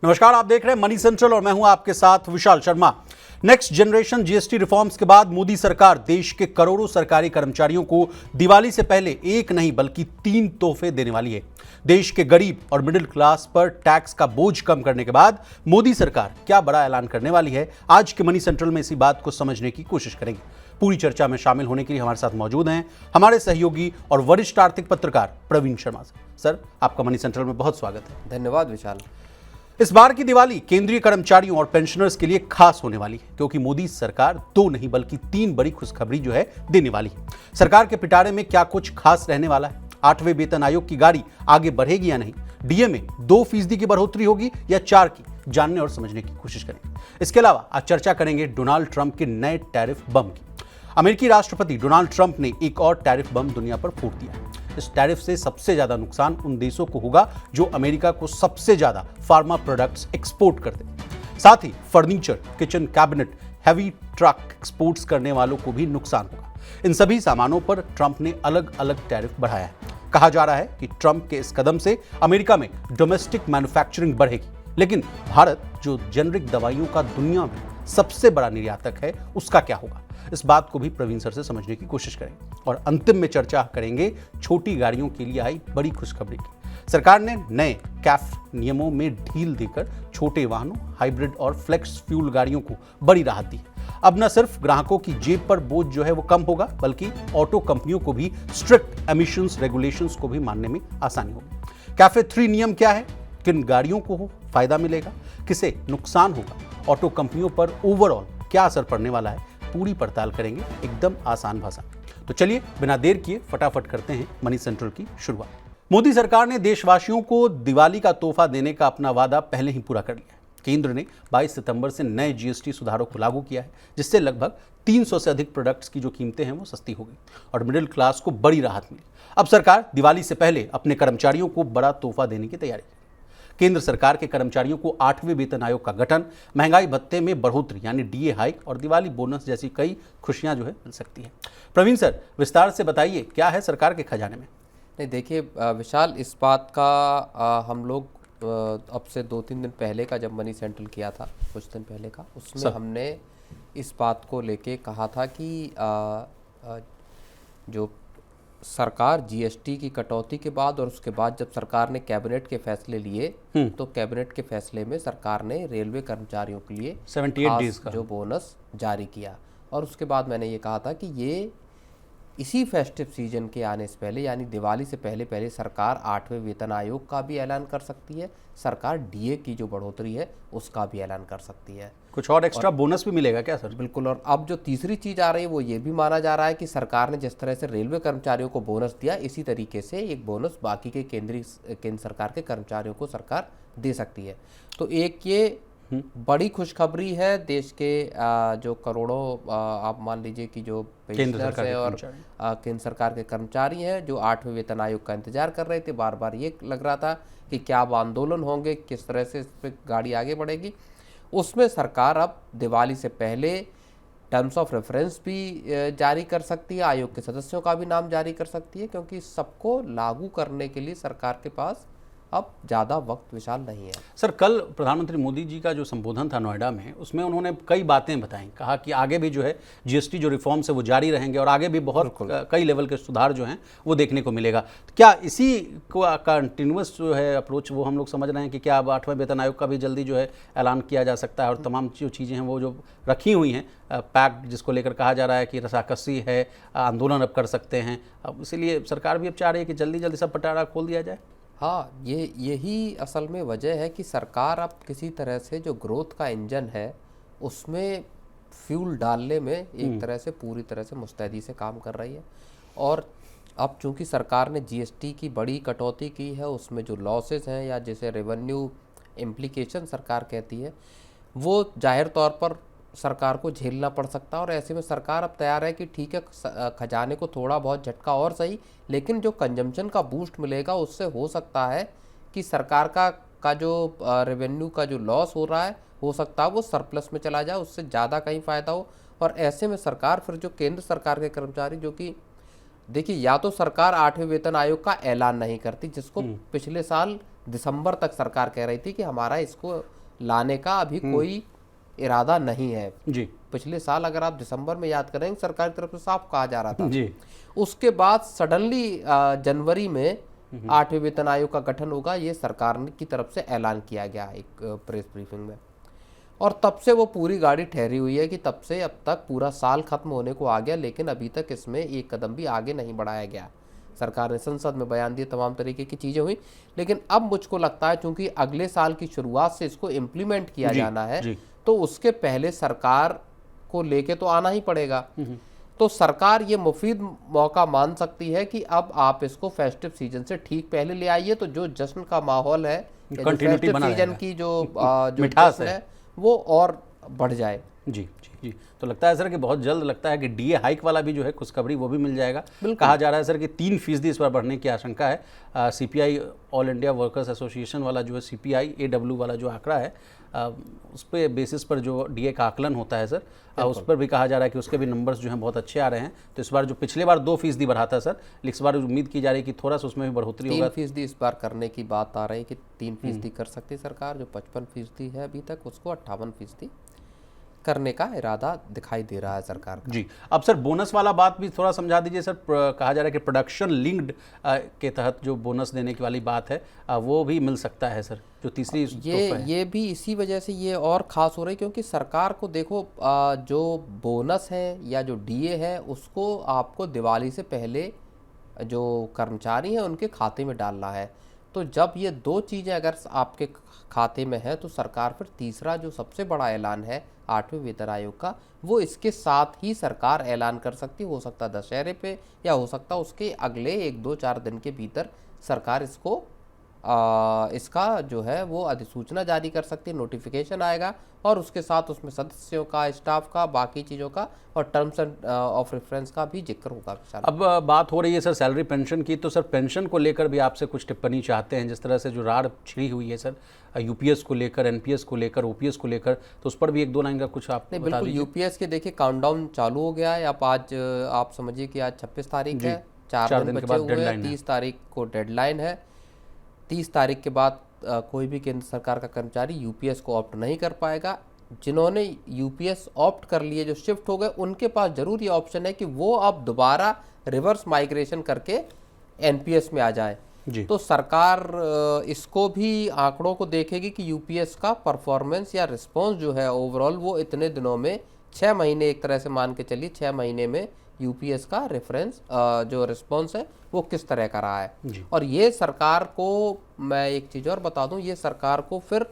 नमस्कार, आप देख रहे हैं मनी सेंट्रल और मैं हूं आपके साथ Vishal Sharma. Next generation GST reforms के बाद मोदी सरकार देश के करोड़ों सरकारी कर्मचारियों को दिवाली से पहले एक नहीं बल्कि 3 तोहफे देने वाली है। देश के गरीब और मिडिल क्लास पर टैक्स का बोझ कम करने के बाद मोदी सरकार क्या बड़ा ऐलान करने वाली है, आज के मनी सेंट्रल में इसी बात को समझने की कोशिश करेंगे। पूरी चर्चा में शामिल होने के लिए हमारे साथ मौजूद हैं हमारे सहयोगी और वरिष्ठ आर्थिक पत्रकार प्रवीण शर्मा। सर, आपका मनी सेंट्रल में बहुत स्वागत है। धन्यवाद विशाल। इस बार की दिवाली केंद्रीय कर्मचारियों और पेंशनर्स के लिए खास होने वाली है, क्योंकि मोदी सरकार 2 नहीं बल्कि 3 बड़ी खुशखबरी जो है देने वाली है। सरकार के पिटारे में क्या कुछ खास रहने वाला है? 8वें वेतन आयोग की गाड़ी आगे बढ़ेगी या नहीं? डीए में 2% की बढ़ोतरी होगी या 4 की? जानने और समझने की कोशिश करेंगे। इसके अलावा आज चर्चा करेंगे डोनाल्ड ट्रंप के नए टैरिफ बम की। अमेरिकी राष्ट्रपति डोनाल्ड ट्रंप ने एक और टैरिफ बम दुनिया पर फोड़ दिया। इस टैरिफ से सबसे ज्यादा नुकसान उन देशों को होगा जो अमेरिका को सबसे ज्यादा फार्मा प्रोडक्ट्स एक्सपोर्ट करते हैं। साथ ही furniture, kitchen cabinet, heavy truck exports करने वालों को भी नुकसान होगा। इन सभी सामानों पर ट्रंप ने अलग अलग टैरिफ बढ़ाया है। कहा जा रहा है कि ट्रंप के इस कदम से अमेरिका में डोमेस्टिक मैन्युफैक्चरिंग बढ़ेगी, लेकिन भारत जो जेनरिक दवाइयों का दुनिया में सबसे बड़ा निर्यातक है, उसका क्या होगा? इस बात को भी प्रवीण सर से समझने की कोशिश करेंगे। और अंतिम में चर्चा करेंगे छोटी गाड़ियों के लिए आई बड़ी खुशखबरी की। सरकार ने नए कैफ नियमों में ढील देकर छोटे वाहनों, हाइब्रिड और फ्लेक्स फ्यूल गाड़ियों को बड़ी राहत दी है। अब न सिर्फ ग्राहकों की जेब पर बोझ जो है वो कम होगा, बल्कि ऑटो कंपनियों को भी स्ट्रिक्ट एमिशंस रेगुलेशंस को भी मानने में आसानी होगी। कैफे 3 नियम क्या है? किन गाड़ियों को फायदा मिलेगा, किसे नुकसान होगा, ऑटो कंपनियों पर ओवरऑल क्या असर पड़ने वाला है, पूरी पड़ताल करेंगे एकदम आसान भाषा। तो चलिए बिना देर किए फटाफट करते हैं मनी सेंट्रल की शुरुआत। मोदी सरकार ने देशवासियों को दिवाली का तोहफा देने का अपना वादा पहले ही पूरा कर लिया है। केंद्र ने 22 सितंबर से नए जीएसटी सुधारों को लागू किया है, जिससे लगभग 300 से अधिक प्रोडक्ट्स की जो कीमतें हैं वो सस्ती हो गई और मिडिल क्लास को बड़ी राहत मिली। अब सरकार दिवाली से पहले अपने कर्मचारियों को बड़ा तोहफा देने की तैयारी। केंद्र सरकार के कर्मचारियों को 8वें वेतन आयोग का गठन, महंगाई भत्ते में बढ़ोतरी यानी डीए हाइक और दिवाली बोनस जैसी कई खुशियां जो है मिल सकती है। प्रवीण सर, विस्तार से बताइए क्या है सरकार के खजाने में? नहीं, देखिए विशाल, इस बात का हम लोग अब से 2-3 दिन पहले का जब मनी सेंट्रल किया था, कुछ दिन पहले का, उसमें हमने इस बात को लेके कहा था कि जो सरकार जीएसटी की कटौती के बाद और उसके बाद जब सरकार ने कैबिनेट के फैसले लिए, तो कैबिनेट के फैसले में सरकार ने रेलवे कर्मचारियों के लिए 78 डेज का जो बोनस जारी किया। और उसके बाद मैंने ये कहा था कि ये इसी फेस्टिव सीजन के आने से पहले यानी दिवाली से पहले सरकार 8वें वेतन आयोग का भी ऐलान कर सकती है, सरकार डीए की जो बढ़ोतरी है उसका भी ऐलान कर सकती है। कुछ और एक्स्ट्रा बोनस भी मिलेगा क्या सर? बिल्कुल। और अब जो तीसरी चीज़ आ रही है वो ये भी माना जा रहा है कि सरकार ने जिस तरह से रेलवे कर्मचारियों को बोनस दिया, इसी तरीके से एक बोनस बाकी के केंद्र सरकार के कर्मचारियों को सरकार दे सकती है। तो एक ये बड़ी खुशखबरी है देश के जो करोड़ों आप मान लीजिए कि जो पेंशनर्स हैं और केंद्र सरकार के कर्मचारी हैं जो 8वें वेतन आयोग का इंतजार कर रहे थे। बार बार ये लग रहा था कि क्या अब आंदोलन होंगे, किस तरह से इस पर गाड़ी आगे बढ़ेगी। उसमें सरकार अब दिवाली से पहले टर्म्स ऑफ रेफरेंस भी जारी कर सकती है, आयोग के सदस्यों का भी नाम जारी कर सकती है, क्योंकि सबको लागू करने के लिए सरकार के पास अब ज़्यादा वक्त विशाल नहीं है। सर, कल प्रधानमंत्री मोदी जी का जो संबोधन था नोएडा में, उसमें उन्होंने कई बातें बताई। कहा कि आगे भी जो है जीएसटी जो रिफॉर्म्स है वो जारी रहेंगे और आगे भी बहुत कई लेवल के सुधार जो हैं वो देखने को मिलेगा। तो क्या इसी को कंटिन्यूअस जो है अप्रोच वो हम लोग समझ रहे हैं कि क्या अब 8वें वेतन आयोग का भी जल्दी जो है ऐलान किया जा सकता है और तमाम जो चीज़ें हैं वो जो रखी हुई हैं पैक्ट, जिसको लेकर कहा जा रहा है कि रसाकसी है, आंदोलन अब कर सकते हैं, अब इसीलिए सरकार भी अब चाह रही है कि जल्दी जल्दी सब पटारा खोल दिया जाए? हाँ, यही असल में वजह है कि सरकार अब किसी तरह से जो ग्रोथ का इंजन है उसमें फ्यूल डालने में एक तरह से पूरी तरह से मुस्तैदी से काम कर रही है। और अब चूंकि सरकार ने जीएसटी की बड़ी कटौती की है, उसमें जो लॉसेस हैं या जिसे रेवेन्यू इम्प्लीकेशन सरकार कहती है, वो जाहिर तौर पर सरकार को झेलना पड़ सकता है। और ऐसे में सरकार अब तैयार है कि ठीक है, खजाने को थोड़ा बहुत झटका और सही, लेकिन जो कंजम्पशन का बूस्ट मिलेगा उससे हो सकता है कि सरकार का जो रेवेन्यू का जो लॉस हो रहा है, हो सकता है वो सरप्लस में चला जाए, उससे ज़्यादा कहीं फ़ायदा हो। और ऐसे में सरकार फिर जो केंद्र सरकार के कर्मचारी, जो कि देखिए, या तो सरकार 8वें वेतन आयोग का ऐलान नहीं करती, जिसको पिछले साल दिसंबर तक सरकार कह रही थी कि हमारा इसको लाने का अभी कोई इरादा नहीं है। जी पिछले साल अगर आप दिसंबर में याद करेंगे, सरकार की तरफ से साफ कहा जा रहा था। जी उसके बाद सडनली जनवरी में 8वें वेतन आयोग का गठन होगा, ये सरकार की तरफ से ऐलान किया गया एक प्रेस ब्रीफिंग में। और तब से वो पूरी गाड़ी ठहरी हुई है कि तब से अब तक पूरा साल खत्म होने को आ गया, लेकिन अभी तक इसमें एक कदम भी आगे नहीं बढ़ाया गया। सरकार ने संसद में बयान दिए, तमाम तरीके की चीज़ें हुई, लेकिन अब मुझको लगता है चूंकि अगले साल की शुरुआत से इसको इम्प्लीमेंट किया जाना है, तो उसके पहले सरकार को लेके तो आना ही पड़ेगा। तो सरकार ये मुफीद मौका मान सकती है कि अब आप इसको फेस्टिव सीजन से ठीक पहले ले आइए, तो जो जश्न का माहौल है, फेस्टिव सीजन की जो मिठास है वो और बढ़ जाए। जी जी जी। तो लगता है सर कि बहुत जल्द लगता है कि डीए हाइक वाला भी जो है खुशखबरी वो भी मिल जाएगा। कहा जा रहा है सर कि 3% इस बार बढ़ने की आशंका है। CPI all India workers association वाला जो है सीपीआई AW वाला जो आंकड़ा है, उस पर बेसिस पर जो डीए का आकलन होता है सर, उस पर भी कहा जा रहा है कि उसके भी नंबर्स जो हैं बहुत अच्छे आ रहे हैं। तो इस बार जो पिछले बार 2% बढ़ा था सर, लेकिन इस बार उम्मीद की जा रही है कि थोड़ा सा उसमें भी बढ़ोतरी होगा। 3% इस बार करने की बात आ रही है कि 3% कर सकती है सरकार। जो 55% है अभी तक, उसको 58% करने का इरादा दिखाई दे रहा है सरकार का। जी। अब सर बोनस वाला बात भी थोड़ा समझा दीजिए सर। कहा जा रहा है कि प्रोडक्शन लिंक्ड के तहत जो बोनस देने की वाली बात है, वो भी मिल सकता है सर, जो तीसरी ये भी इसी वजह से ये और ख़ास हो रही है, क्योंकि सरकार को देखो जो बोनस है या जो डीए है, उसको आपको दिवाली से पहले जो कर्मचारी हैं उनके खाते में डालना है। तो जब ये दो चीज़ें अगर आपके खाते में है, तो सरकार फिर तीसरा जो सबसे बड़ा ऐलान है 8वें वेतन आयोग का, वो इसके साथ ही सरकार ऐलान कर सकती। हो सकता है दशहरे पे, या हो सकता है उसके अगले 1-2-4 दिन के भीतर सरकार इसको इसका जो है वो अधिसूचना जारी कर सकती है, नोटिफिकेशन आएगा, और उसके साथ उसमें सदस्यों का, स्टाफ का, बाकी चीज़ों का और टर्म्स एंड ऑफ रेफरेंस का भी जिक्र होगा। अब बात हो रही है सर सैलरी पेंशन की, तो सर पेंशन को लेकर भी आपसे कुछ टिप्पणी चाहते हैं। जिस तरह से जो राड़ छिड़ी हुई है सर यूपीएस को लेकर, एनपीएस को लेकर, ओपीएस को लेकर, तो उस पर भी 1-2 लाइन का कुछ आप नहीं, बिल्कुल। यूपीएस के देखिए काउंटडाउन चालू हो गया है। आप समझिए कि आज 26 तारीख है, 4 दिन बचे हुए हैं, 30 तारीख को डेडलाइन है। 30 तारीख के बाद कोई भी केंद्र सरकार का कर्मचारी यूपीएस को ऑप्ट नहीं कर पाएगा। जिन्होंने यूपीएस ऑप्ट कर लिए, जो शिफ्ट हो गए, उनके पास जरूर ये ऑप्शन है कि वो अब दोबारा रिवर्स माइग्रेशन करके एनपीएस में आ जाए। तो सरकार इसको भी आंकड़ों को देखेगी कि यूपीएस का परफॉर्मेंस या रिस्पॉन्स जो है ओवरऑल, वो इतने दिनों में 6 महीने, एक तरह से मान के चलिए 6 महीने में यूपीएस का रेफरेंस जो रिस्पॉन्स है वो किस तरह का रहा है। और ये सरकार को, मैं एक चीज़ और बता दूं, ये सरकार को फिर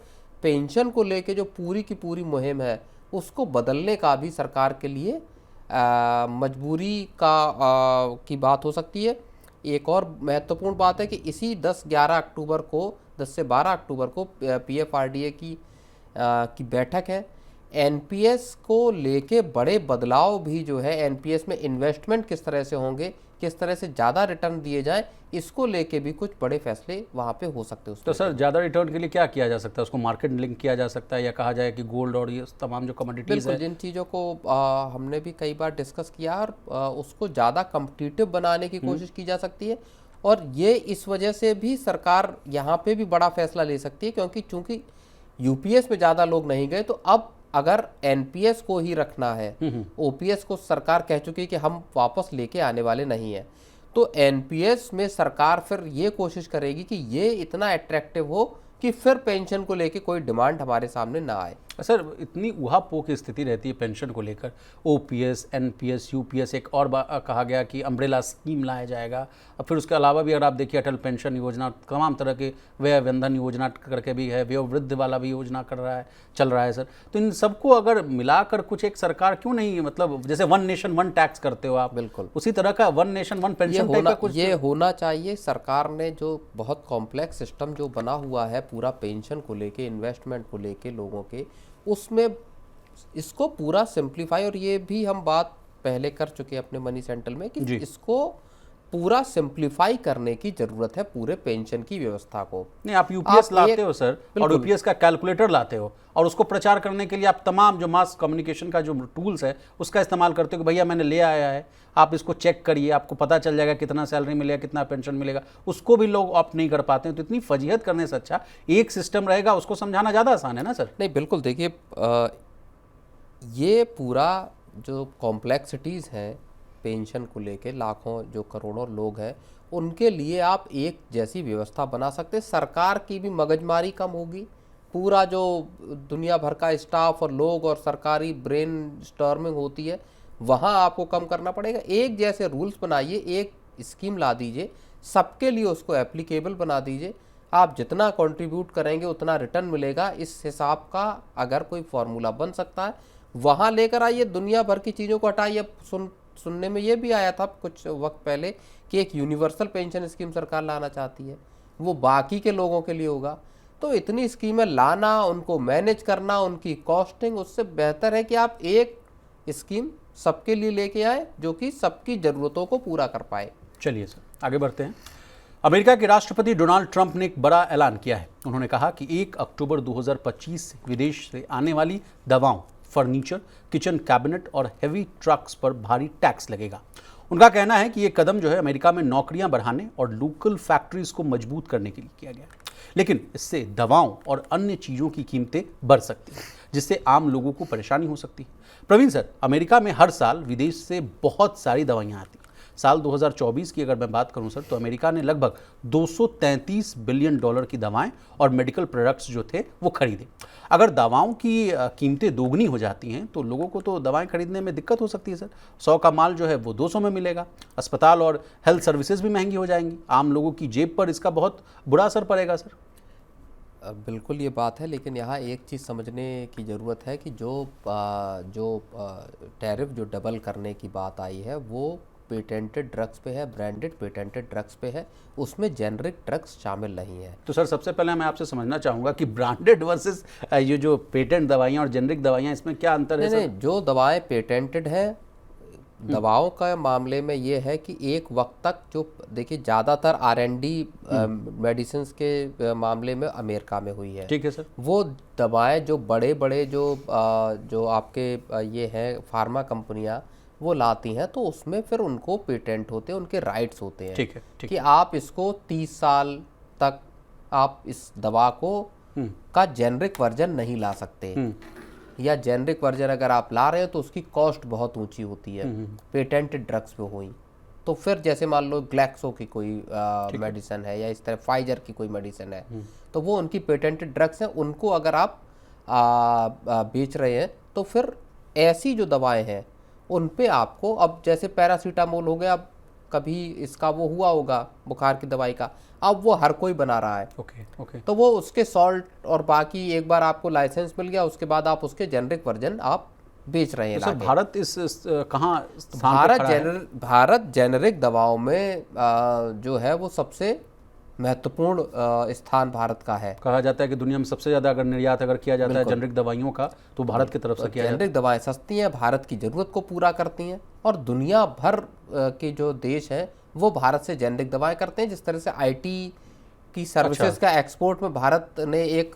पेंशन को लेके जो पूरी की पूरी मुहिम है उसको बदलने का भी सरकार के लिए मजबूरी की बात हो सकती है। एक और महत्वपूर्ण बात है कि इसी 10-11 अक्टूबर को, 10 से 12 अक्टूबर को पीएफआरडीए की बैठक है। एनपीएस को लेके बड़े बदलाव भी जो है, एनपीएस में इन्वेस्टमेंट किस तरह से होंगे, किस तरह से ज़्यादा रिटर्न दिए जाएं, इसको लेके भी कुछ बड़े फैसले वहाँ पे हो सकते हैं। तो सर ज़्यादा रिटर्न के लिए क्या किया जा सकता है? उसको मार्केट लिंक किया जा सकता है, या कहा जाए कि गोल्ड और ये तमाम जो कमोडिटीज़ है, जिन चीज़ों को हमने भी कई बार डिस्कस किया, और उसको ज़्यादा कम्पिटिटिव बनाने की कोशिश की जा सकती है। और ये इस वजह से भी सरकार यहाँ पे भी बड़ा फैसला ले सकती है, क्योंकि चूंकि यूपीएस में ज़्यादा लोग नहीं गए, तो अब अगर एनपीएस को ही रखना है, ओपीएस को सरकार कह चुकी है कि हम वापस लेके आने वाले नहीं है, तो एनपीएस में सरकार फिर ये कोशिश करेगी कि ये इतना अट्रैक्टिव हो कि फिर पेंशन को लेके कोई डिमांड हमारे सामने ना आए। सर इतनी उहापोह की स्थिति रहती है पेंशन को लेकर, ओपीएस, एनपीएस, यूपीएस, एक और कहा गया कि अम्ब्रेला स्कीम लाया जाएगा। और फिर उसके अलावा भी अगर आप देखिए अटल पेंशन योजना, तमाम तरह के व्यय वंदन योजना करके भी है, व्यय वृद्ध वाला भी योजना चल रहा है सर। तो इन सबको अगर मिलाकर कुछ एक सरकार क्यों नहीं, मतलब जैसे 1 नेशन 1 टैक्स करते हो आप, बिल्कुल उसी तरह का 1 नेशन 1 पेंशन टाइप का कुछ ये होना चाहिए। सरकार ने जो बहुत कॉम्प्लेक्स सिस्टम जो बना हुआ है पूरा पेंशन को लेके, इन्वेस्टमेंट को लेके लोगों के, उसमें इसको पूरा सिंप्लीफाई, और ये भी हम बात पहले कर चुके हैं अपने मनी सेंट्रल में, कि इसको पूरा सिंप्लीफाई करने की जरूरत है पूरे पेंशन की व्यवस्था को। नहीं, आप यूपीएस आप लाते एक- हो सर, और बिल्कुल। यूपीएस का कैलकुलेटर लाते हो, और उसको प्रचार करने के लिए आप तमाम जो मास कम्युनिकेशन का जो टूल्स है उसका इस्तेमाल करते हो कि भैया मैंने ले आया है, आप इसको चेक करिए, आपको पता चल जाएगा कितना सैलरी मिलेगा, कितना पेंशन मिलेगा। उसको भी लोग ऑप्ट नहीं कर पाते हैं। तो इतनी फजीहत करने से अच्छा एक सिस्टम रहेगा, उसको समझाना ज़्यादा आसान है ना सर। नहीं, बिल्कुल। देखिए, ये पूरा जो कॉम्प्लेक्सिटीज़ हैं पेंशन को लेके, लाखों जो करोड़ों लोग हैं, उनके लिए आप एक जैसी व्यवस्था बना सकते हैं। सरकार की भी मगजमारी कम होगी, पूरा जो दुनिया भर का स्टाफ और लोग और सरकारी ब्रेन स्टॉर्मिंग होती है वहाँ आपको कम करना पड़ेगा। एक जैसे रूल्स बनाइए, एक स्कीम ला दीजिए, सबके लिए उसको एप्लीकेबल बना दीजिए। आप जितना कंट्रीब्यूट करेंगे उतना रिटर्न मिलेगा, इस हिसाब का अगर कोई फार्मूला बन सकता है वहाँ लेकर आइए। दुनिया भर की चीज़ों को हटाइए। सुनने में ये भी आया था कुछ वक्त पहले कि एक यूनिवर्सल पेंशन स्कीम सरकार लाना चाहती है, वो बाकी के लोगों के लिए होगा। तो इतनी स्कीमें लाना, उनको मैनेज करना, उनकी कॉस्टिंग, उससे बेहतर है कि आप एक स्कीम सबके लिए लेके आए जो कि सबकी ज़रूरतों को पूरा कर पाए। चलिए सर, आगे बढ़ते हैं। अमेरिका के राष्ट्रपति डोनाल्ड ट्रंप ने एक बड़ा ऐलान किया है। उन्होंने कहा कि 1 अक्टूबर 2025 से विदेश से आने वाली दवाओं, फर्नीचर, किचन कैबिनेट और हेवी ट्रक्स पर भारी टैक्स लगेगा। उनका कहना है कि ये कदम जो है अमेरिका में नौकरियां बढ़ाने और लोकल फैक्ट्रीज को मजबूत करने के लिए किया गया है। लेकिन इससे दवाओं और अन्य चीज़ों की कीमतें बढ़ सकती हैं, जिससे आम लोगों को परेशानी हो सकती है। प्रवीण सर, अमेरिका में हर साल विदेश से बहुत सारी दवाइयाँ आती हैं। साल 2024 की अगर मैं बात करूं सर, तो अमेरिका ने लगभग 233 बिलियन डॉलर की दवाएं और मेडिकल प्रोडक्ट्स जो थे वो खरीदे। अगर दवाओं की कीमतें दोगुनी हो जाती हैं तो लोगों को तो दवाएं खरीदने में दिक्कत हो सकती है सर। 100 का माल जो है वो 200 में मिलेगा। अस्पताल और हेल्थ सर्विसेज भी महंगी हो जाएंगी। आम लोगों की जेब पर इसका बहुत बुरा असर पड़ेगा सर। बिल्कुल ये बात है, लेकिन यहाँ एक चीज़ समझने की ज़रूरत है कि जो टैरिफ जो डबल करने की बात आई है वो पेटेंटेड ड्रग्स पे है, ब्रांडेड पेटेंटेड ड्रग्स पे है, उसमें जेनरिक ड्रग्स शामिल नहीं है। तो सर, सबसे पहले मैं आपसे समझना चाहूँगा कि ब्रांडेड वर्सेस ये जो पेटेंट दवाइयाँ और जेनरिक दवाइयाँ, इसमें क्या अंतर है सर? नहीं, जो दवाएं पेटेंटेड है, दवाओं का मामले में ये है कि एक वक्त तक जो देखिए ज़्यादातर R&D मेडिसिन के मामले में अमेरिका में हुई है। ठीक है सर। वो दवाएं जो बड़े बड़े जो आपके ये हैं फार्मा कंपनियां वो लाती हैं, तो उसमें फिर उनको पेटेंट होते हैं, उनके राइट्स होते हैं। ठीक है, ठीक कि आप इसको 30 साल तक आप इस दवा को का जेनरिक वर्जन नहीं ला सकते, या जेनरिक वर्जन अगर आप ला रहे हो तो उसकी कॉस्ट बहुत ऊंची होती है। पेटेंटेड ड्रग्स पे हुई तो फिर जैसे मान लो ग्लैक्सो की कोई मेडिसिन है या इस तरह फाइजर की कोई मेडिसिन है, तो वो उनकी पेटेंटेड ड्रग्स हैं, उनको अगर आप बेच रहे हैं तो फिर ऐसी जो दवाएं हैं उन पे आपको, अब जैसे पैरासीटामोल हो गया, अब कभी इसका वो हुआ होगा बुखार की दवाई का, अब वो हर कोई बना रहा है। ओके। तो वो उसके सॉल्ट और बाकी एक बार आपको लाइसेंस मिल गया, उसके बाद आप उसके जेनरिक वर्जन आप बेच रहे हैं। तो सर, भारत इस कहाँ स्थान पे खड़ा है? भारत जेनरिक दवाओं में जो है वो सबसे महत्वपूर्ण स्थान भारत का है। कहा जाता है कि दुनिया में सबसे ज्यादा अगर निर्यात अगर किया जाता है जेनरिक दवाइयों का तो भारत की तरफ से किया जाता है। जेनरिक दवाएं सस्ती हैं, भारत की जरूरत को पूरा करती हैं, और दुनिया भर के जो देश हैं वो भारत से जेनरिक दवाएं करते हैं। जिस तरह से IT की सर्विसेज का एक्सपोर्ट में भारत ने एक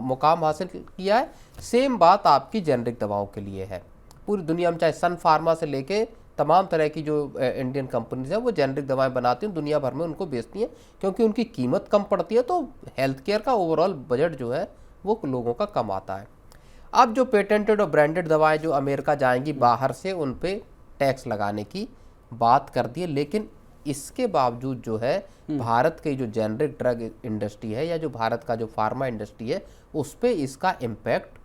मुकाम हासिल किया है, सेम बात आपकी जेनरिक दवाओं के लिए है। पूरी दुनिया में चाहे सन फार्मा से लेके तमाम तरह की जो इंडियन कंपनीज हैं वो जेनरिक दवाएं बनाती हैं, दुनिया भर में उनको बेचती हैं, क्योंकि उनकी कीमत कम पड़ती है, तो हेल्थ केयर का ओवरऑल बजट जो है वो लोगों का कम आता है। अब जो पेटेंटेड और ब्रांडेड दवाएं जो अमेरिका जाएंगी बाहर से, उन पे टैक्स लगाने की बात कर दी है, लेकिन इसके बावजूद जो है भारत की जो जेनरिक ड्रग इंडस्ट्री है या जो भारत का जो फार्मा इंडस्ट्री है उस पर इसका इम्पैक्ट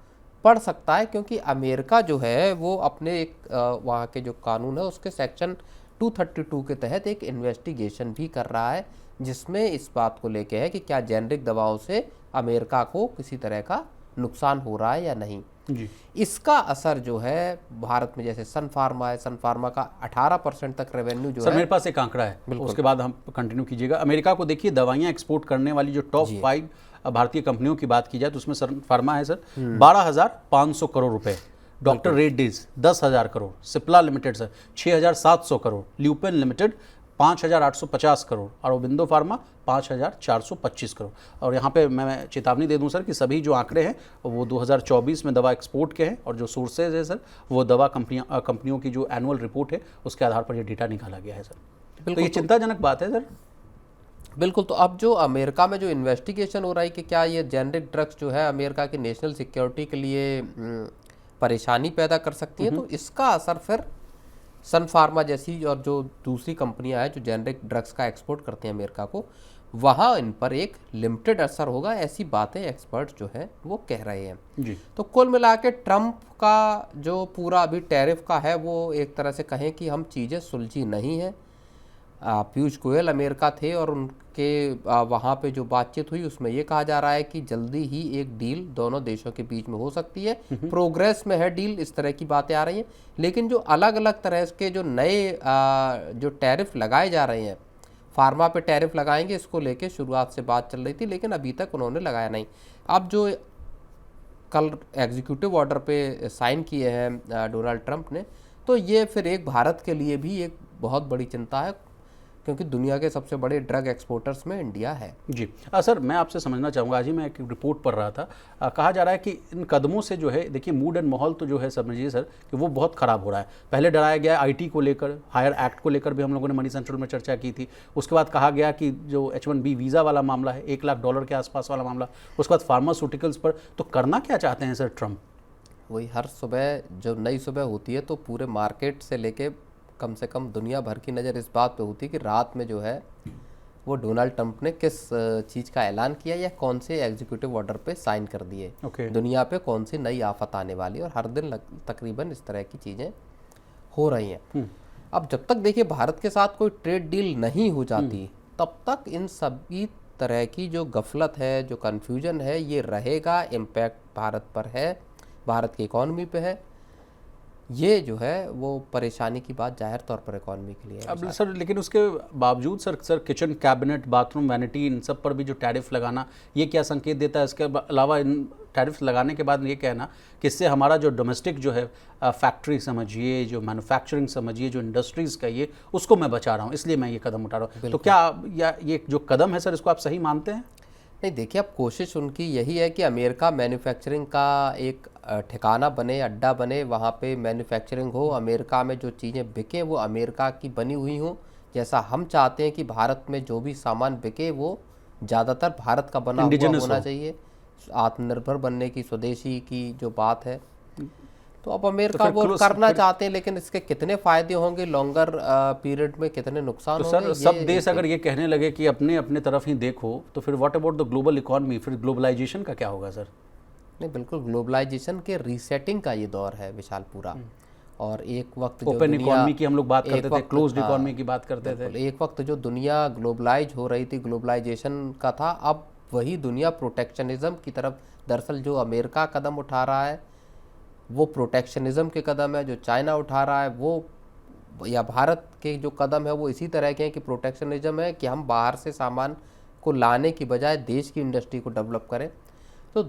पड़ सकता है, क्योंकि अमेरिका जो है वो अपने एक वहाँ के जो कानून है उसके सेक्शन 232 के तहत एक इन्वेस्टिगेशन भी कर रहा है, जिसमें इस बात को लेके है कि क्या जेनरिक दवाओं से अमेरिका को किसी तरह का नुकसान हो रहा है या नहीं जी। इसका असर जो है भारत में, जैसे सन फार्मा है, सन फार्मा का 18% तक रेवेन्यू जो सर है। मेरे पास एक आंकड़ा है, उसके बाद हम कंटिन्यू कीजिएगा। अमेरिका को देखिए, दवाइयाँ एक्सपोर्ट करने वाली जो टॉप 5 भारतीय कंपनियों की बात की जाए तो उसमें सन फार्मा है सर 12,500 करोड़ रुपए, Doctor Reddy's 10,000 crore, Cipla limited sir 6,700 crore, Lupin limited 5,850 crore, Aurobindo Pharma 5,425 crore. और यहाँ पे मैं चेतावनी दे दूं सर कि सभी जो आंकड़े हैं वो 2024 में दवा एक्सपोर्ट के हैं, और जो सोर्सेज है सर वो दवा कंपनियों की जो एनुअल रिपोर्ट है उसके आधार पर ये डेटा निकाला गया है सर। तो ये चिंताजनक बात है सर। बिल्कुल। तो अब जो अमेरिका में जो इन्वेस्टिगेशन हो रहा है कि क्या ये जेनरिक ड्रग्स जो है अमेरिका की नेशनल सिक्योरिटी के लिए परेशानी पैदा कर सकती हैं, तो इसका असर फिर सन फार्मा जैसी और जो दूसरी कंपनियां हैं जो जेनरिक ड्रग्स का एक्सपोर्ट करती हैं अमेरिका को, वहाँ इन पर एक लिमिटेड असर होगा, ऐसी बातें एक्सपर्ट जो हैं वो कह रहे हैं जी। तो कुल मिला के ट्रंप का जो पूरा अभी टैरिफ का है वो एक तरह से कहें कि हम चीज़ें सुलझी नहीं हैं। पीयूष गोयल अमेरिका थे और उनके वहाँ पे जो बातचीत हुई उसमें ये कहा जा रहा है कि जल्दी ही एक डील दोनों देशों के बीच में हो सकती है, प्रोग्रेस में है डील, इस तरह की बातें आ रही हैं। लेकिन जो अलग अलग तरह के जो नए जो टैरिफ लगाए जा रहे हैं, फार्मा पे टैरिफ लगाएंगे, इसको लेके शुरुआत से बात चल रही थी लेकिन अभी तक उन्होंने लगाया नहीं। अब जो कल एग्जीक्यूटिव ऑर्डर पे साइन किए हैं डोनाल्ड ट्रंप ने, तो ये फिर एक भारत के लिए भी एक बहुत बड़ी चिंता है क्योंकि दुनिया के सबसे बड़े ड्रग एक्सपोर्टर्स में इंडिया है। जी सर, मैं आपसे समझना चाहूँगा, आज ही मैं एक रिपोर्ट पढ़ रहा था, कहा जा रहा है कि इन कदमों से जो है, देखिए मूड एंड माहौल तो जो है समझिए सर कि वो बहुत ख़राब हो रहा है। पहले डराया गया आईटी को लेकर, हायर एक्ट को लेकर भी हम लोगों ने मनी सेंट्रल में चर्चा की थी। उसके बाद कहा गया कि जो H1B वीज़ा वाला मामला है, $1 लाख के आसपास वाला मामला, उसके बाद फार्मास्यूटिकल्स पर। तो करना क्या चाहते हैं सर ट्रंप? वही हर सुबह जब नई सुबह होती है तो पूरे मार्केट से लेके कम से कम दुनिया भर की नज़र इस बात पे होती है कि रात में जो है वो डोनाल्ड ट्रंप ने किस चीज़ का ऐलान किया या कौन से एग्जीक्यूटिव ऑर्डर पे साइन कर दिए, दुनिया पे कौन सी नई आफत आने वाली है। और हर दिन तकरीबन इस तरह की चीज़ें हो रही हैं। अब जब तक देखिए भारत के साथ कोई ट्रेड डील नहीं हो जाती तब तक इन सभी तरह की जो गफलत है, जो कन्फ्यूजन है, ये रहेगा। इम्पैक्ट भारत पर है, भारत की इकॉनमी पे है। ये जो है वो परेशानी की बात जाहिर तौर पर इकॉनमी के लिए है। अब सर लेकिन उसके बावजूद sir kitchen cabinet, bathroom vanity, इन सब पर भी जो टैरिफ लगाना, ये क्या संकेत देता है? इसके अलावा इन टैरिफ लगाने के बाद ये कहना कि इससे हमारा जो डोमेस्टिक जो है फैक्ट्री समझिए, जो मैन्युफैक्चरिंग समझिए, जो इंडस्ट्रीज़ का ये, उसको मैं बचा रहा हूँ, इसलिए मैं ये कदम उठा रहा हूँ। तो क्या या ये जो कदम है सर इसको आप सही मानते हैं? नहीं, देखिए अब कोशिश उनकी यही है कि अमेरिका मैन्युफैक्चरिंग का एक ठिकाना बने, अड्डा बने, वहाँ पे मैन्युफैक्चरिंग हो, अमेरिका में जो चीज़ें बिके वो अमेरिका की बनी हुई हों। जैसा हम चाहते हैं कि भारत में जो भी सामान बिके वो ज़्यादातर भारत का बना हुआ होना चाहिए, आत्मनिर्भर बनने की, स्वदेशी की जो बात है। तो अब अमेरिका वो करना चाहते हैं, लेकिन इसके कितने फायदे होंगे लॉन्गर पीरियड में, कितने नुकसान होंगे? तो सर सब देश अगर ये कहने लगे कि अपने अपने तरफ ही देखो, तो फिर what about the global economy? फिर ग्लोबलाइजेशन का क्या होगा सर? नहीं, बिल्कुल ग्लोबलाइजेशन के रीसेटिंग का ये दौर है विशाल पूरा। और एक वक्त ओपन इकोनॉमी की हम लोग बात करते थे, क्लोज्ड इकोनॉमी की बात करते थे। एक वक्त जो दुनिया ग्लोबलाइज हो रही थी, ग्लोबलाइजेशन का था, अब वही दुनिया प्रोटेक्शनिज्म की तरफ, दरअसल जो अमेरिका कदम उठा रहा है वो प्रोटेक्शनिज्म के कदम है, जो चाइना उठा रहा है वो, या भारत के जो कदम है वो इसी तरह के हैं कि प्रोटेक्शनिज्म है कि हम बाहर से सामान को लाने की बजाय देश की इंडस्ट्री को डेवलप करें। तो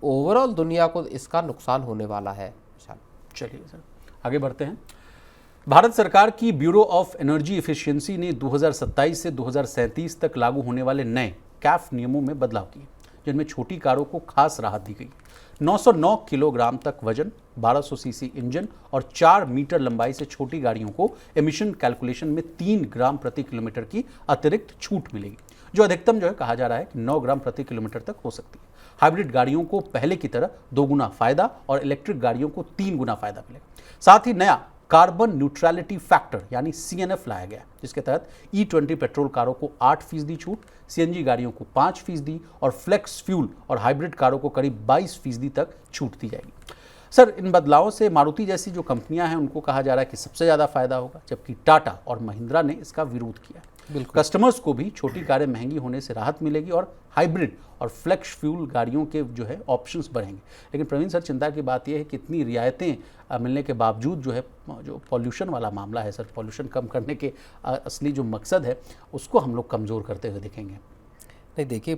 ओवरऑल दुनिया को इसका नुकसान होने वाला है। चलिए सर आगे बढ़ते हैं। भारत सरकार की ब्यूरो ऑफ एनर्जी एफिशिएंसी ने 2027 से 2037 तक लागू होने वाले नए कैफ नियमों में बदलाव किए, जिनमें छोटी कारों को खास राहत दी गई। 909 किलोग्राम तक वजन, 1200 सीसी इंजन और 4 मीटर लंबाई से छोटी गाड़ियों को एमिशन कैलकुलेशन में 3 ग्राम प्रति किलोमीटर की अतिरिक्त छूट मिलेगी, जो अधिकतम जो है कहा जा रहा है कि 9 ग्राम प्रति किलोमीटर तक हो सकती है। हाइब्रिड गाड़ियों को पहले की तरह 2 गुना फायदा और इलेक्ट्रिक गाड़ियों को 3 गुना फायदा मिलेगा। साथ ही नया कार्बन न्यूट्रलिटी फैक्टर यानी CNF लाया गया, जिसके तहत E20 पेट्रोल कारों को 8% छूट, CNG गाड़ियों को 5% और फ्लेक्स फ्यूल और हाइब्रिड कारों को करीब 22% तक छूट दी जाएगी। सर इन बदलावों से मारुति जैसी जो कंपनियां हैं उनको कहा जा रहा है कि सबसे ज़्यादा फायदा होगा, जबकि टाटा और महिंद्रा ने इसका विरोध किया। कस्टमर्स को भी छोटी कारें महंगी होने से राहत मिलेगी और हाइब्रिड और फ्लेक्स फ्यूल गाड़ियों के जो है ऑप्शंस बढ़ेंगे। लेकिन प्रवीण सर, चिंता की बात यह है कि इतनी रियायतें मिलने के बावजूद जो है जो पॉल्यूशन वाला मामला है सर, पॉल्यूशन कम करने के असली जो मकसद है उसको हम लोग कमज़ोर करते हुए दिखेंगे। नहीं, देखिए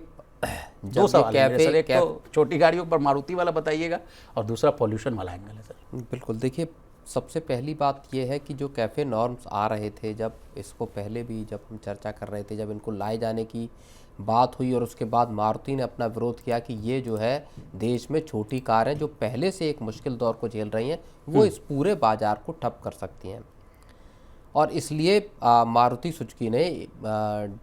दो सवाल है सर, एक तो छोटी गाड़ियों पर मारुति वाला बताइएगा और दूसरा पॉल्यूशन वाला एंगल है सर। बिल्कुल, देखिए सबसे पहली बात यह है कि जो कैफ़े नॉर्म्स आ रहे थे, जब इसको पहले भी जब हम चर्चा कर रहे थे, जब इनको लाए जाने की बात हुई और उसके बाद मारुति ने अपना विरोध किया कि ये जो है देश में छोटी कारें जो पहले से एक मुश्किल दौर को झेल रही हैं, वो इस पूरे बाज़ार को ठप कर सकती हैं। और इसलिए मारुति सुजुकी ने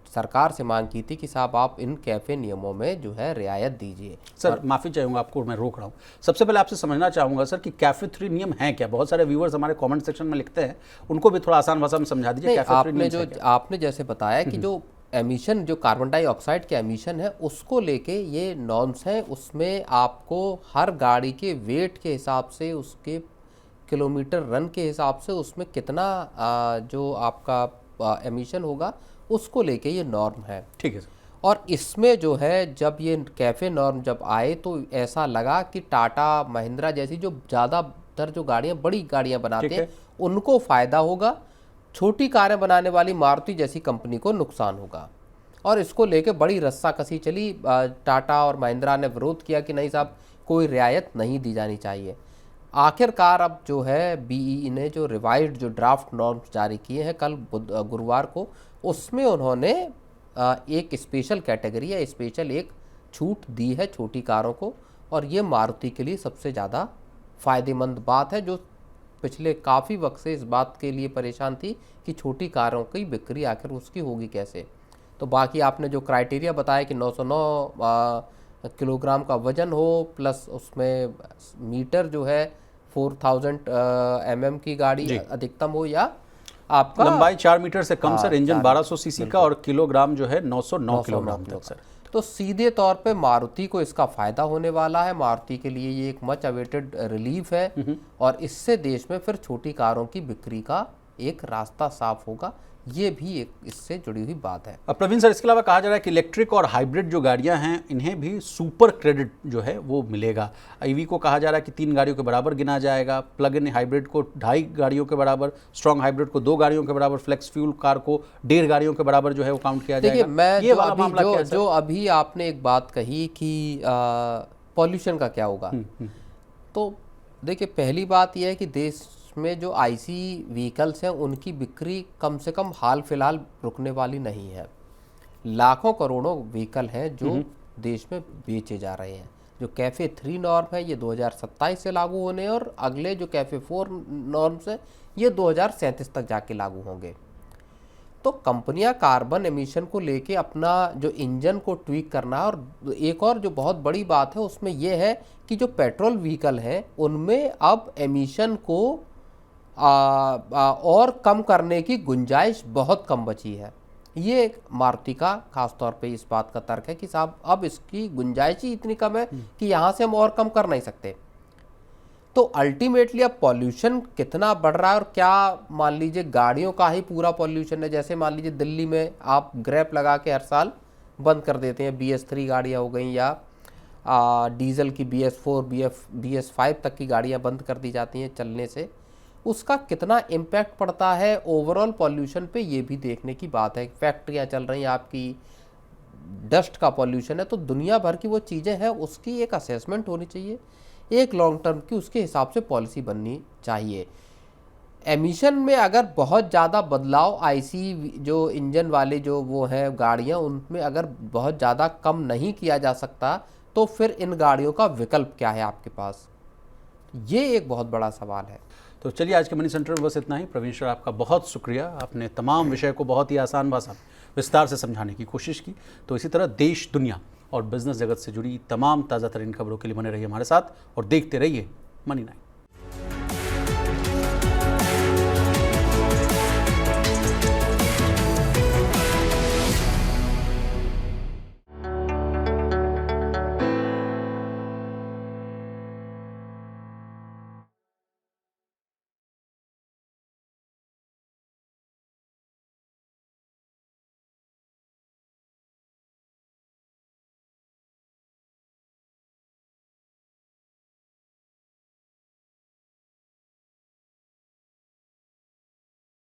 सरकार से मांग की थी कि साहब आप इन कैफ़े नियमों में जो है रियायत दीजिए। सर माफ़ी चाहूँगा, आपको मैं रोक रहा हूँ। सबसे पहले आपसे समझना चाहूँगा सर कि कैफ़े 3 नियम हैं क्या? बहुत सारे व्यूअर्स हमारे कमेंट सेक्शन में लिखते हैं, उनको भी थोड़ा आसान भाषा में समझा दीजिए। कैफ़े 3 नियम है क्या? आपने जैसे बताया कि जो एमिशन, जो कार्बन डाइऑक्साइड के एमिशन है, उसको लेके ये नॉर्म्स हैं। उसमें आपको हर गाड़ी के वेट के हिसाब से, उसके किलोमीटर रन के हिसाब से उसमें कितना जो आपका एमिशन होगा, उसको लेके ये नॉर्म है। ठीक है सर। और इसमें जो है, जब ये कैफ़े नॉर्म जब आए तो ऐसा लगा कि टाटा महिंद्रा जैसी जो ज़्यादातर जो गाड़ियाँ, बड़ी गाड़ियाँ बनाते हैं, उनको फ़ायदा होगा, छोटी कारें बनाने वाली मारुति जैसी कंपनी को नुकसान होगा। और इसको लेके बड़ी रस्साकसी चली। टाटा और महिंद्रा ने विरोध किया कि नहीं साहब, कोई रियायत नहीं दी जानी चाहिए। आखिरकार अब जो है बीई ने जो रिवाइज्ड जो ड्राफ्ट नॉर्म्स जारी किए हैं कल गुरुवार को, उसमें उन्होंने एक स्पेशल कैटेगरी या स्पेशल एक छूट दी है छोटी कारों को। और ये मारुति के लिए सबसे ज़्यादा फ़ायदेमंद बात है, जो पिछले काफ़ी वक्त से इस बात के लिए परेशान थी कि छोटी कारों की बिक्री आखिर उसकी होगी कैसे। तो बाकी आपने जो क्राइटेरिया बताया कि 909 किलोग्राम का वजन हो, प्लस उसमें मीटर जो है 4000 mm की गाड़ी अधिकतम हो, या आपका लंबाई 4 मीटर से कम सर, इंजन 1200 सीसी का, और किलोग्राम जो है 909 किलोग्राम तक सर। तो सीधे तौर पे मारुति को इसका फ़ायदा होने वाला है। मारुति के लिए ये एक मच अवेटेड रिलीफ है, और इससे देश में फिर छोटी कारों की बिक्री का एक रास्ता साफ होगा। ये भी एक इससे जुड़ी हुई बात है। अब प्रवीण सर, इसके अलावा कहा जा रहा है कि इलेक्ट्रिक और हाइब्रिड जो गाड़ियां हैं, इन्हें भी सुपर क्रेडिट जो है वो मिलेगा। ईवी को कहा जा रहा है कि 3 गाड़ियों के बराबर गिना जाएगा, प्लग इन हाइब्रिड को 2.5 गाड़ियों के बराबर, स्ट्रॉन्ग हाइब्रिड को 2 गाड़ियों के बराबर, फ्लेक्स फ्यूल कार को 1.5 गाड़ियों के बराबर जो है वो काउंट किया जाएगा। देखिए, जो अभी आपने एक बात कही कि पॉल्यूशन का क्या होगा, तो देखिए पहली बात यह है कि देश में जो आईसी व्हीकल्स हैं उनकी बिक्री कम से कम हाल फिलहाल रुकने वाली नहीं है। लाखों करोड़ों व्हीकल हैं जो देश में बेचे जा रहे हैं। जो कैफ़े 3 नॉर्म है ये 2027 से लागू होने, और अगले जो कैफ़े 4 नॉर्म्स हैं ये 2037 तक जाके लागू होंगे। तो कंपनियां कार्बन एमिशन को लेके अपना जो इंजन को ट्वीक करना है। और एक और जो बहुत बड़ी बात है उसमें यह है कि जो पेट्रोल व्हीकल हैं उनमें अब एमिशन को और कम करने की गुंजाइश बहुत कम बची है। ये एक मारुति का खास तौर पे इस बात का तर्क है कि साहब अब इसकी गुंजाइश ही इतनी कम है कि यहाँ से हम और कम कर नहीं सकते। तो अल्टीमेटली अब पॉल्यूशन कितना बढ़ रहा है, और क्या मान लीजिए गाड़ियों का ही पूरा पॉल्यूशन है। जैसे मान लीजिए दिल्ली में आप ग्रैप लगा के हर साल बंद कर देते हैं, BS3 गाड़ियाँ हो गई, या डीजल की BS4 BS5 तक की गाड़ियाँ बंद कर दी जाती हैं चलने से। उसका कितना इम्पैक्ट पड़ता है ओवरऑल पॉल्यूशन पे, ये भी देखने की बात है। फैक्ट्रियाँ चल रही हैं, आपकी डस्ट का पॉल्यूशन है, तो दुनिया भर की वो चीज़ें हैं, उसकी एक असेसमेंट होनी चाहिए, एक लॉन्ग टर्म की उसके हिसाब से पॉलिसी बननी चाहिए। एमिशन में अगर बहुत ज़्यादा बदलाव आईसी जो इंजन वाले जो वो हैं गाड़ियाँ, उनमें अगर बहुत ज़्यादा कम नहीं किया जा सकता, तो फिर इन गाड़ियों का विकल्प क्या है आपके पास, ये एक बहुत बड़ा सवाल है। तो चलिए, आज के मनी सेंटर में बस इतना ही। प्रवीण सर, आपका बहुत शुक्रिया, आपने तमाम विषय को बहुत ही आसान भाषा में विस्तार से समझाने की कोशिश की। तो इसी तरह देश, दुनिया और बिजनेस जगत से जुड़ी तमाम ताज़ा तरीन खबरों के लिए बने रहिए हमारे साथ और देखते रहिए मनी 9।